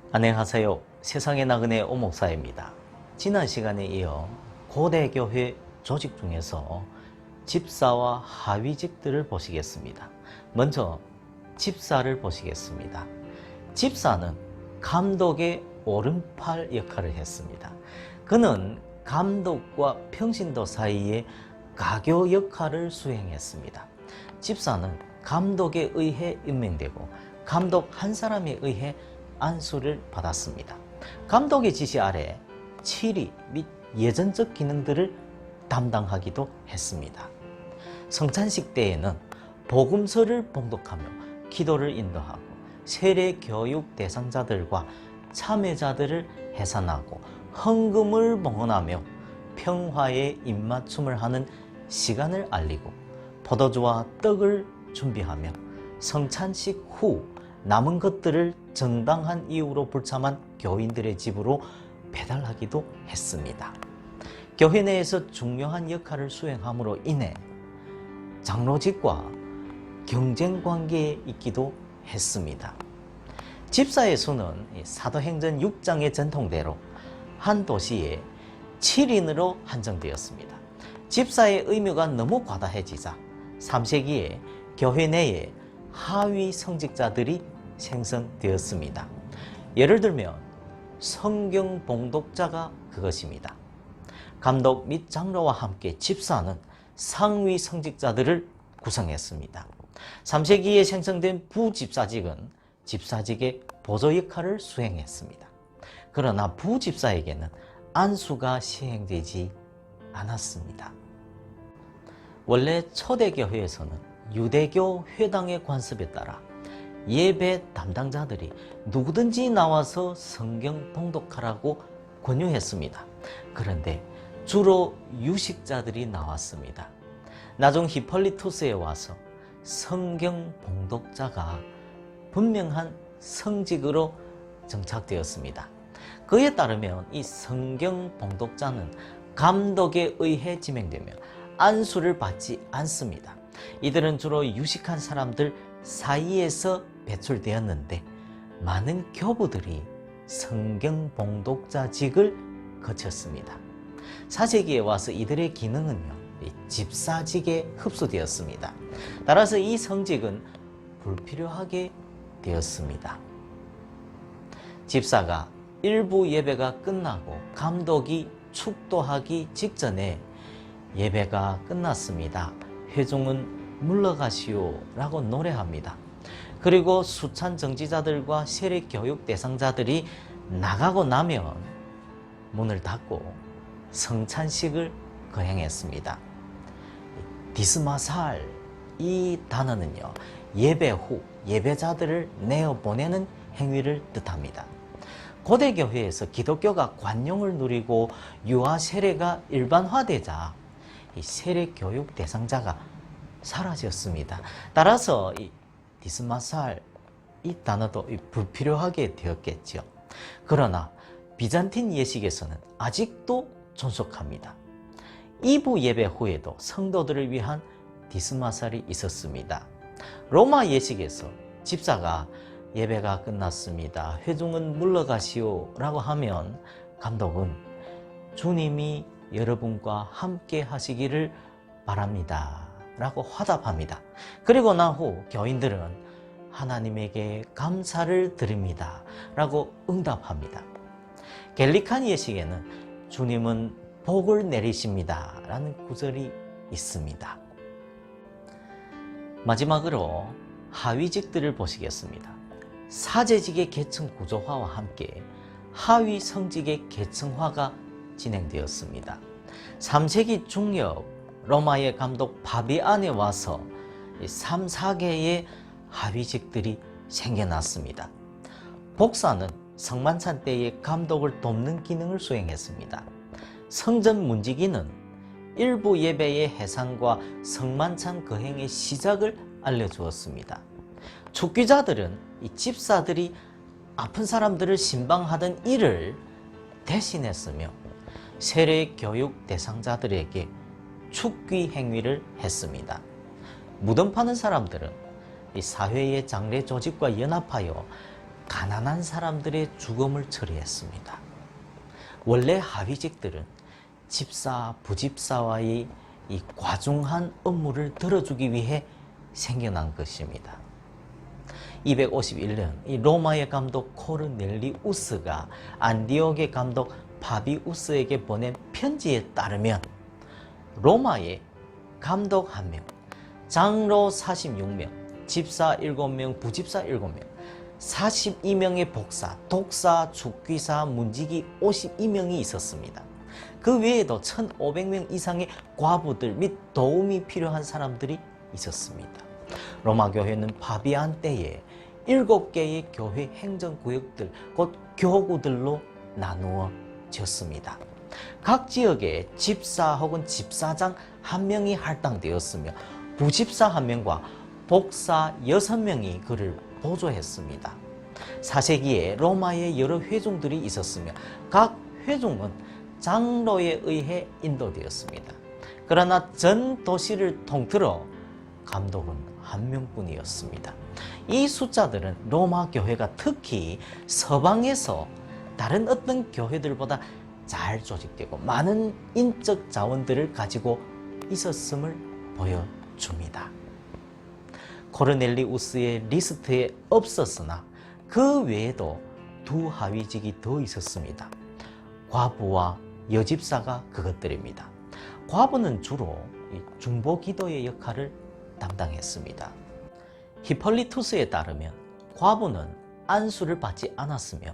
안녕하세요. 세상의 나그네 오목사입니다. 지난 시간에 이어 고대교회 조직 중에서 집사와 하위직들을 보시겠습니다. 먼저 집사를 보시겠습니다. 집사는 감독의 오른팔 역할을 했습니다. 그는 감독과 평신도 사이에 가교 역할을 수행했습니다. 집사는 감독에 의해 임명되고 감독 한 사람에 의해 안수를 받았습니다. 감독의 지시 아래 치리 및 예전적 기능들을 담당하기도 했습니다. 성찬식 때에는 복음서를 봉독하며 기도를 인도하고 세례 교육 대상자들과 참여자들을 해산하고 헌금을 봉헌하며 평화의 입맞춤을 하는 시간을 알리고 포도주와 떡을 준비하며 성찬식 후 남은 것들을 정당한 이유로 불참한 교인들의 집으로 배달하기도 했습니다. 교회 내에서 중요한 역할을 수행함으로 인해 장로직과 경쟁 관계에 있기도 했습니다. 집사의 수는 사도행전 6장의 전통대로 한 도시에 7인으로 한정되었습니다. 집사의 의무가 너무 과다해지자 3세기에 교회 내에 하위 성직자들이 생성되었습니다. 예를 들면 성경 봉독자가 그것입니다. 감독 및 장로와 함께 집사는 상위 성직자들을 구성했습니다. 3세기에 생성된 부집사직은 집사직의 보조 역할을 수행했습니다. 그러나 부집사에게는 안수가 시행되지 않았습니다. 원래 초대교회에서는 유대교 회당의 관습에 따라 예배 담당자들이 누구든지 나와서 성경 봉독하라고 권유했습니다. 그런데 주로 유식자들이 나왔습니다. 나중 히폴리투스에 와서 성경 봉독자가 분명한 성직으로 정착되었습니다. 그에 따르면 이 성경 봉독자는 감독에 의해 지명되며 안수를 받지 않습니다. 이들은 주로 유식한 사람들 사이에서 배출되었는데 많은 교부들이 성경 봉독자직을 거쳤습니다. 4세기에 와서 이들의 기능은요, 집사직에 흡수되었습니다. 따라서 이 성직은 불필요하게 되었습니다. 집사가 일부 예배가 끝나고 감독이 축도하기 직전에 예배가 끝났습니다. 회중은 물러가시오 라고 노래합니다. 그리고 수찬 정지자들과 세례 교육 대상자들이 나가고 나면 문을 닫고 성찬식을 거행했습니다. 디스마살 이 단어는요, 예배 후 예배자들을 내어보내는 행위를 뜻합니다. 고대 교회에서 기독교가 관용을 누리고 유아 세례가 일반화되자 이 세례 교육 대상자가 사라졌습니다. 따라서 이 디스마살 이 단어도 불필요하게 되었겠죠. 그러나 비잔틴 예식에서는 아직도 존속합니다. 2부 예배 후에도 성도들을 위한 디스마살이 있었습니다. 로마 예식에서 집사가 예배가 끝났습니다. 회중은 물러가시오 라고 하면 감독은 주님이 여러분과 함께 하시기를 바랍니다 라고 화답합니다. 그리고 난 후 교인들은 하나님에게 감사를 드립니다 라고 응답합니다. 갤리칸 예식에는 주님은 복을 내리십니다 라는 구절이 있습니다. 마지막으로 하위직들을 보시겠습니다. 사제직의 계층 구조화와 함께 하위 성직의 계층화가 진행되었습니다. 3세기 중엽 로마의 감독 바비안에 와서 3, 4개의 하위직들이 생겨났습니다. 복사는 성만찬 때의 감독을 돕는 기능을 수행했습니다. 성전 문지기는 일부 예배의 해상과 성만찬 거행의 시작을 알려주었습니다. 축기자들은 이 집사들이 아픈 사람들을 신방하던 일을 대신했으며 세례 교육 대상자들에게 축귀 행위를 했습니다. 무덤 파는 사람들은 이 사회의 장례 조직과 연합하여 가난한 사람들의 죽음을 처리했습니다. 원래 하위직들은 집사, 부집사와의 이 과중한 업무를 들어주기 위해 생겨난 것입니다. 251년 이 로마의 감독 코르넬리우스가 안디옥의 감독 파비우스에게 보낸 편지에 따르면 로마의 감독 1명, 장로 46명, 집사 7명, 부집사 7명, 42명의 복사, 독사, 축귀사, 문지기 52명이 있었습니다. 그 외에도 1500명 이상의 과부들 및 도움이 필요한 사람들이 있었습니다. 로마 교회는 파비안 때에 7개의 교회 행정구역들, 곧 교구들로 나누어졌습니다. 각 지역에 집사 혹은 집사장 1명이 할당되었으며 부집사 1명과 복사 6명이 그를 보조했습니다. 4세기에 로마에 여러 회중들이 있었으며 각 회중은 장로에 의해 인도되었습니다. 그러나 전 도시를 통틀어 감독은 1명뿐이었습니다. 이 숫자들은 로마 교회가 특히 서방에서 다른 어떤 교회들보다 잘 조직되고 많은 인적 자원들을 가지고 있었음을 보여줍니다. 코르넬리우스의 리스트에 없었으나 그 외에도 두 하위직이 더 있었습니다. 과부와 여집사가 그것들입니다. 과부는 주로 중보 기도의 역할을 담당했습니다. 히폴리투스에 따르면 과부는 안수를 받지 않았으며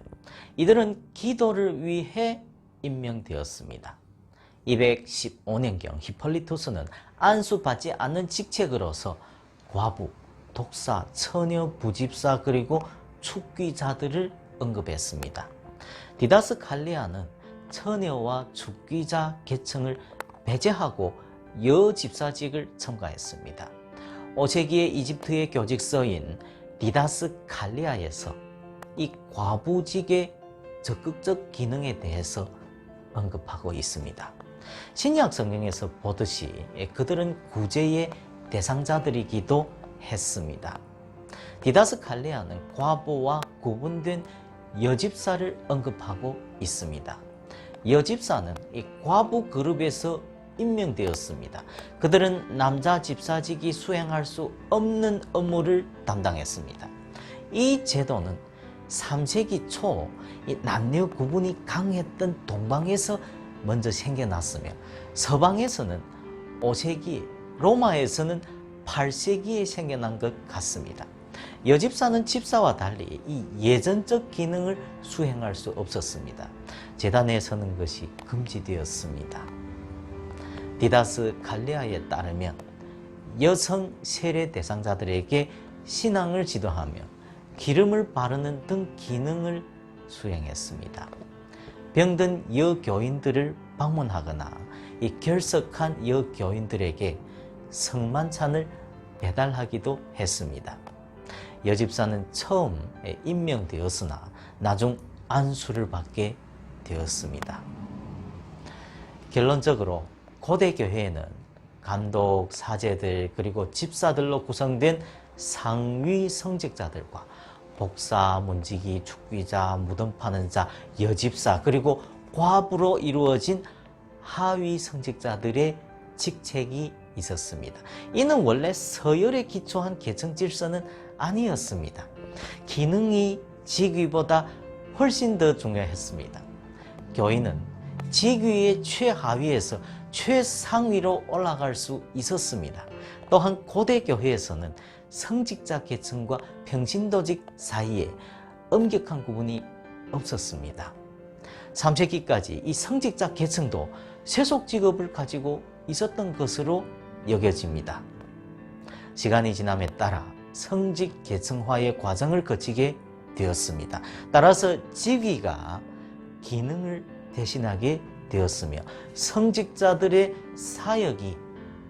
이들은 기도를 위해 임명되었습니다. 215년경 히폴리투스는 안수받지 않는 직책으로서 과부, 독사, 처녀, 부집사 그리고 축귀자들을 언급했습니다. 디다스 칼리아는 처녀와 축귀자 계층을 배제하고 여집사직을 첨가했습니다. 5세기의 이집트의 교직서인 디다스 칼리아에서 이 과부직의 적극적 기능에 대해서 언급하고 있습니다. 신약 성경에서 보듯이 그들은 구제의 대상자들이기도 했습니다. 디다스 칼리아는 과부와 구분된 여집사를 언급하고 있습니다. 여집사는 이 과부 그룹에서 임명되었습니다. 그들은 남자 집사직이 수행할 수 없는 업무를 담당했습니다. 이 제도는 3세기 초 남녀 구분이 강했던 동방에서 먼저 생겨났으며 서방에서는 5세기, 로마에서는 8세기에 생겨난 것 같습니다. 여집사는 집사와 달리 이 예전적 기능을 수행할 수 없었습니다. 제단에 서는 것이 금지되었습니다. 디다스 칼리아에 따르면 여성 세례 대상자들에게 신앙을 지도하며 기름을 바르는 등 기능을 수행했습니다. 병든 여교인들을 방문하거나 이 결석한 여교인들에게 성만찬을 배달하기도 했습니다. 여집사는 처음 임명되었으나 나중 안수를 받게 되었습니다. 결론적으로 고대 교회에는 감독, 사제들 그리고 집사들로 구성된 상위 성직자들과 복사, 문지기, 축귀자, 무덤 파는 자, 여집사 그리고 과부로 이루어진 하위 성직자들의 직책이 있었습니다. 이는 원래 서열에 기초한 계층 질서는 아니었습니다. 기능이 직위보다 훨씬 더 중요했습니다. 교인은 직위의 최하위에서 최상위로 올라갈 수 있었습니다. 또한 고대 교회에서는 성직자 계층과 평신도직 사이에 엄격한 구분이 없었습니다. 3세기까지 이 성직자 계층도 세속 직업을 가지고 있었던 것으로 여겨집니다. 시간이 지남에 따라 성직 계층화의 과정을 거치게 되었습니다. 따라서 직위가 기능을 대신하게 되었으며 성직자들의 사역이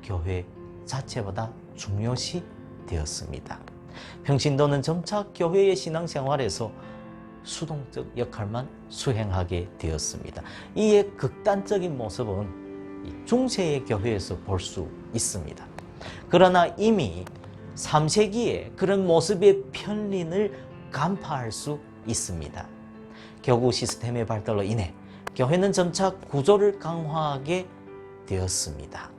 교회 자체보다 중요시 되었습니다. 평신도는 점차 교회의 신앙생활에서 수동적 역할만 수행하게 되었습니다. 이에 극단적인 모습은 중세의 교회에서 볼 수 있습니다. 그러나 이미 3세기에 그런 모습의 편린을 간파할 수 있습니다. 교구 시스템의 발달로 인해 교회는 점차 구조를 강화하게 되었습니다.